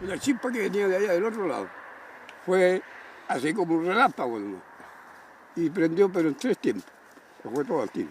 la chispa que venía de allá del otro lado. Fue así como un relámpago, ¿no? Y prendió, pero en 3 tiempos. Se fue todo al tiro.